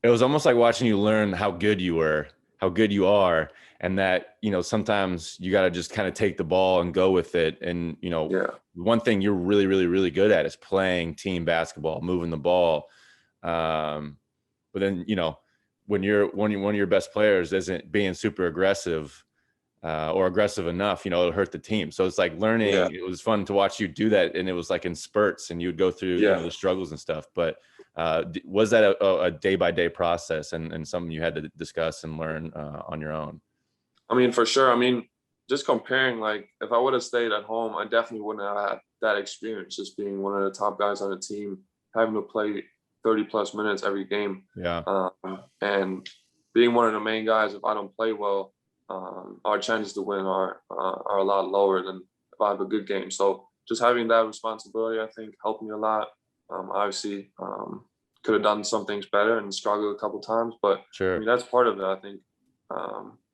it was almost like watching you learn how good you were, how good you are, and that, sometimes you got to just kind of take the ball and go with it. And, Yeah. one thing you're really, really, really good at is playing team basketball, moving the ball. But then, when one of your best players isn't being super aggressive, or aggressive enough, it'll hurt the team. So it's like Yeah. learning. It was fun to watch you do that, and it was like in spurts, and you would go through, Yeah. the struggles and stuff. But was that a day by day process, and something you had to discuss and learn on your own? I mean, for sure. I mean, just comparing, like, if I would have stayed at home, I definitely wouldn't have had that experience, just being one of the top guys on the team, having to play 30 plus minutes every game. Yeah, And being one of the main guys, if I don't play well, our chances to win are a lot lower than if I have a good game. So just having that responsibility, I think, helped me a lot. Obviously, could have done some things better and struggled a couple times, but I sure. mean, that's part of it. I think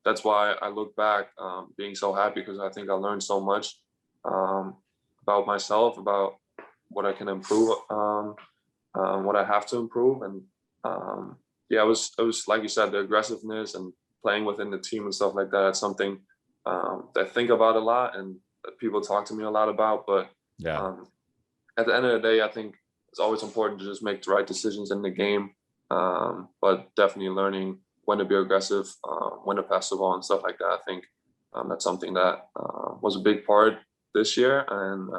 that's why I look back being so happy, because I think I learned so much um, about myself, about what I can improve, what I have to improve, and yeah, it was like you said, the aggressiveness and playing within the team and stuff like that. It's something that I think about a lot and that people talk to me a lot about. But Yeah. um, at the end of the day, I think it's always important to just make the right decisions in the game. But definitely learning when to be aggressive, when to pass the ball and stuff like that. I think that's something that was a big part this year. And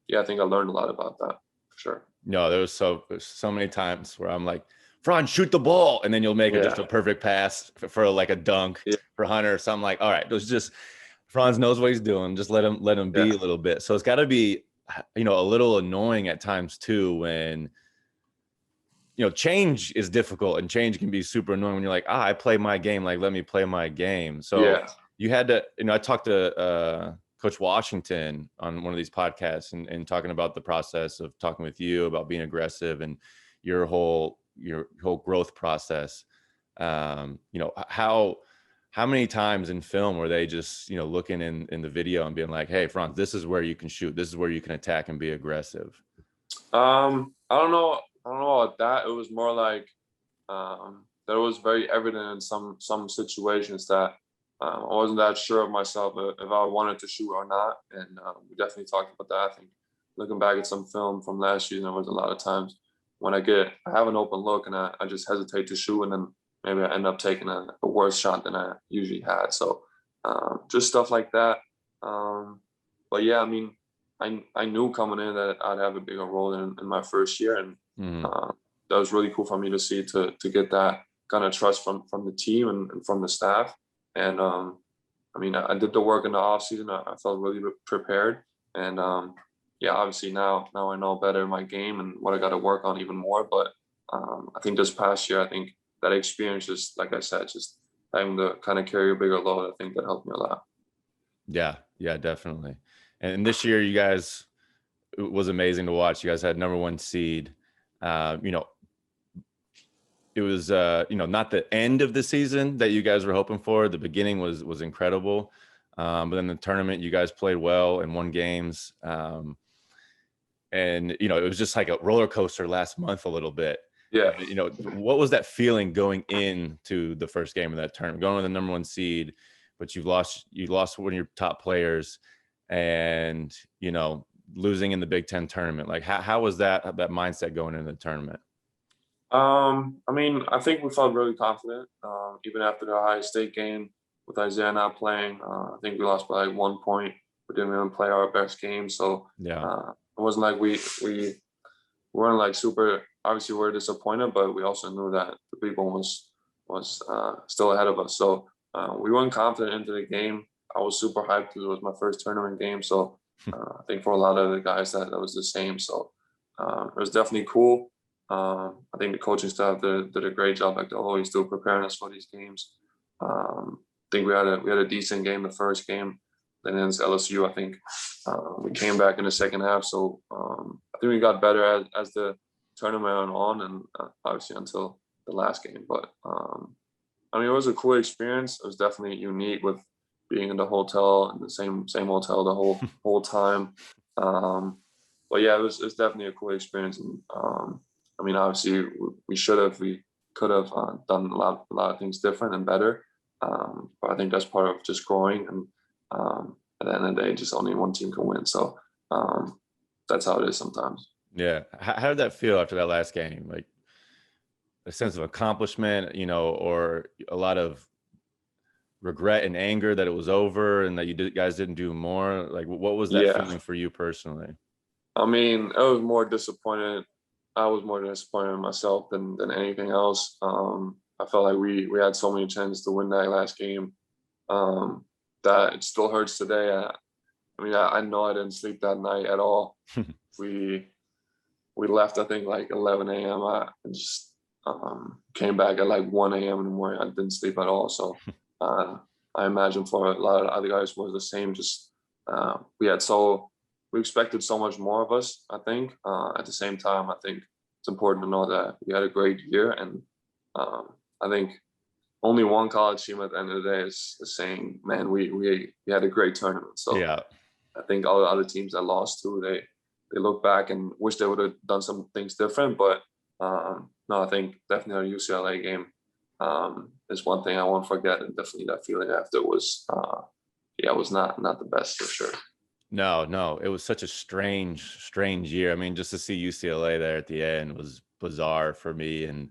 yeah, I think I learned a lot about that for sure. No, there's so many times where I'm like, Franz, shoot the ball, and then you'll make it just a Yeah. perfect pass for like a dunk Yeah. for Hunter. So I'm like, all right, there's just Franz knows what he's doing. Just let him be Yeah. a little bit. So it's got to be, a little annoying at times too when, change is difficult, and change can be super annoying when you're like, I play my game, like let me play my game. So Yeah. you had to, I talked to Coach Washington on one of these podcasts, and talking about the process of talking with you about being aggressive and your whole growth process. How many times in film were they just, looking in the video and being like, hey, Franz, this is where you can shoot, this is where you can attack and be aggressive? I don't know. I don't know about that. It was more like that it was very evident in some situations that I wasn't that sure of myself if I wanted to shoot or not. And we definitely talked about that. I think looking back at some film from last year, there was a lot of times when I have an open look and I just hesitate to shoot, and then maybe I end up taking a worse shot than I usually had. So just stuff like that. But yeah, I mean, I knew coming in that I'd have a bigger role in my first year, and Mhm. that was really cool for me to see, to get that kind of trust from the team and from the staff. And I mean, I did the work in the off season. I felt really prepared, and yeah, obviously now I know better my game and what I got to work on even more. But I think this past year, I think that experience, just like I said, just having to kind of carry a bigger load, I think that helped me a lot. Yeah, yeah, definitely. And this year, you guys, it was amazing to watch. You guys had number one seed. Uh, you know, it was not the end of the season that you guys were hoping for. The beginning was incredible, but then the tournament, you guys played well and won games. And it was just like a roller coaster last month a little bit. Yeah. What was that feeling going into the first game of that tournament, going with the number one seed, but you lost one of your top players, and losing in the Big Ten tournament? Like, how was that mindset going into the tournament? I mean, I think we felt really confident, even after the Ohio State game with Isaiah not playing. I think we lost by like 1 point. We didn't even play our best game, so Yeah. it wasn't like we weren't like super. Obviously, we were disappointed, but we also knew that the big one was still ahead of us. So we weren't confident into the game. I was super hyped because it was my first tournament game. So I think for a lot of the guys that was the same. So it was definitely cool. I think the coaching staff did a great job, like they always do, preparing us for these games. I think we had a decent game the first game. Then against LSU, I think we came back in the second half. So I think we got better as the tournament went on, and obviously until the last game. But I mean, it was a cool experience. It was definitely unique with being in the hotel, in the same hotel the whole time. But yeah, it was definitely a cool experience. And I mean, obviously we should have. We could have done a lot of things different and better. But I think that's part of just growing. And at the end of the day, just only one team can win. So that's how it is sometimes. Yeah. How did that feel after that last game? Like a sense of accomplishment, or a lot of regret and anger that it was over and that guys didn't do more? Like, what was that Yeah. feeling for you personally? I mean, I was more disappointed. I was more disappointed in myself than anything else. I felt like we had so many chances to win that last game, that it still hurts today. I mean, I know I didn't sleep that night at all. We we left, I think, like 11 a.m. I just came back at like 1 a.m. in the morning. I didn't sleep at all. So I imagine for a lot of other guys was the same. Just we expected so much more of us, I think. At the same time, I think it's important to know that we had a great year. And I think only one college team at the end of the day is saying, man, we had a great tournament. So Yeah. I think all the other teams that lost too, they look back and wish they would have done some things different. But no, I think definitely our UCLA game is one thing I won't forget, and definitely that feeling after was it was not the best for sure. No, it was such a strange year. I mean, just to see UCLA there at the end was bizarre for me. And,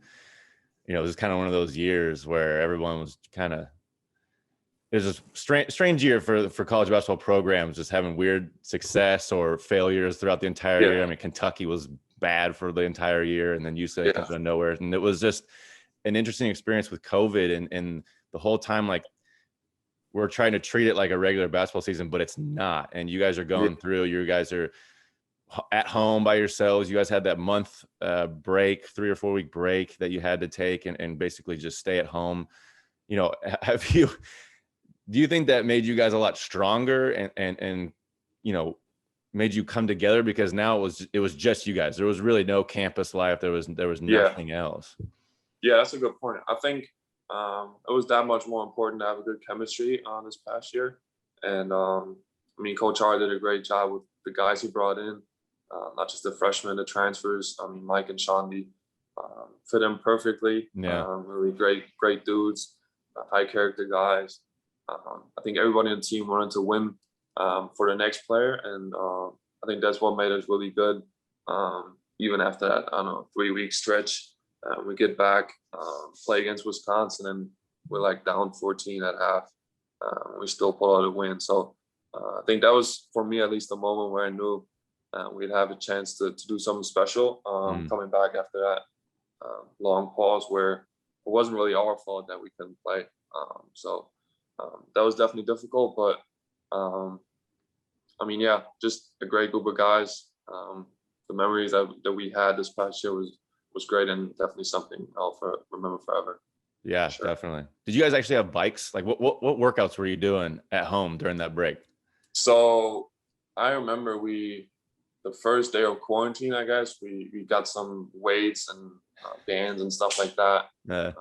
it was kind of one of those years where everyone was kind of, it was a strange year for college basketball programs, just having weird success or failures throughout the entire year. I mean, Kentucky was bad for the entire year, and then UCLA comes out of nowhere. And it was just an interesting experience with COVID. And the whole time, like, we're trying to treat it like a regular basketball season, but it's not. And you guys are going through, you guys are at home by yourselves. You guys had that month break, 3 or 4 week break that you had to take and basically just stay at home. Do you think that made you guys a lot stronger and made you come together? Because now it was just you guys. There was really no campus life. There was nothing else. Yeah, that's a good point. I think it was that much more important to have a good chemistry on this past year. And I mean, Coach R did a great job with the guys he brought in, not just the freshmen, the transfers. I mean, Mike and Shandy fit in perfectly. Really great dudes, high character guys. I think everybody in the team wanted to win for the next player, and I think that's what made us really good. Even after that, 3-week stretch, we get back, play against Wisconsin, and we're like down 14 at half. We still pull out a win. So I think that was, for me at least, the moment where I knew we'd have a chance to do something special. Coming back after that long pause where it wasn't really our fault that we couldn't play. So that was definitely difficult, but I mean, yeah, just a great group of guys. The memories that we had this past year was great, and definitely something I'll remember forever. Yeah, sure. Definitely. Did you guys actually have bikes? Like, what workouts were you doing at home during that break? So I remember the first day of quarantine, I guess, we got some weights and bands and stuff like that.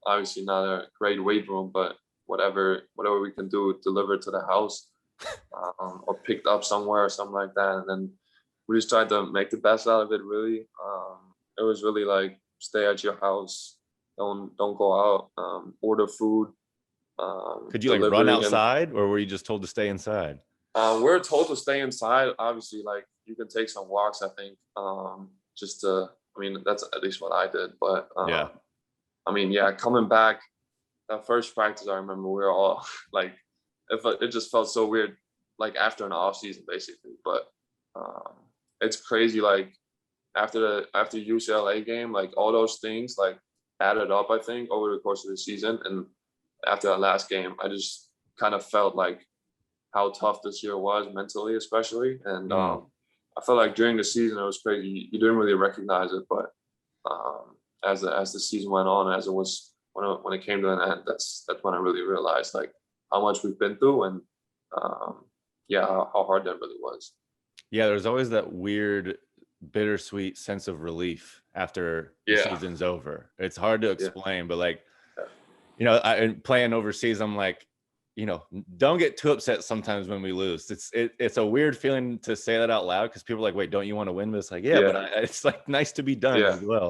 Obviously not a great weight room, but whatever we can do, deliver to the house or picked up somewhere or something like that. And then we just tried to make the best out of it, really. It was really like, stay at your house, don't go out, order food. Could you like run outside, or were you just told to stay inside? We're told to stay inside. Obviously, like, you can take some walks, I think, I mean, that's at least what I did. But I mean, yeah, coming back, that first practice, I remember we were all like, it just felt so weird, like after an off season, basically. But it's crazy, like after UCLA game, like all those things like added up, I think, over the course of the season. And after that last game, I just kind of felt like how tough this year was mentally, especially. And I felt like during the season, it was crazy. You didn't really recognize it, but as the season went on, as it was when it came to an end, that's when I really realized like how much we've been through, and how hard that really was. Yeah, there's always that weird, bittersweet sense of relief after the season's over. It's hard to explain, but like, playing overseas, I'm like, don't get too upset sometimes when we lose. It's a weird feeling to say that out loud, because people are like, wait, don't you want to win? But it's like, but it's like nice to be done as well.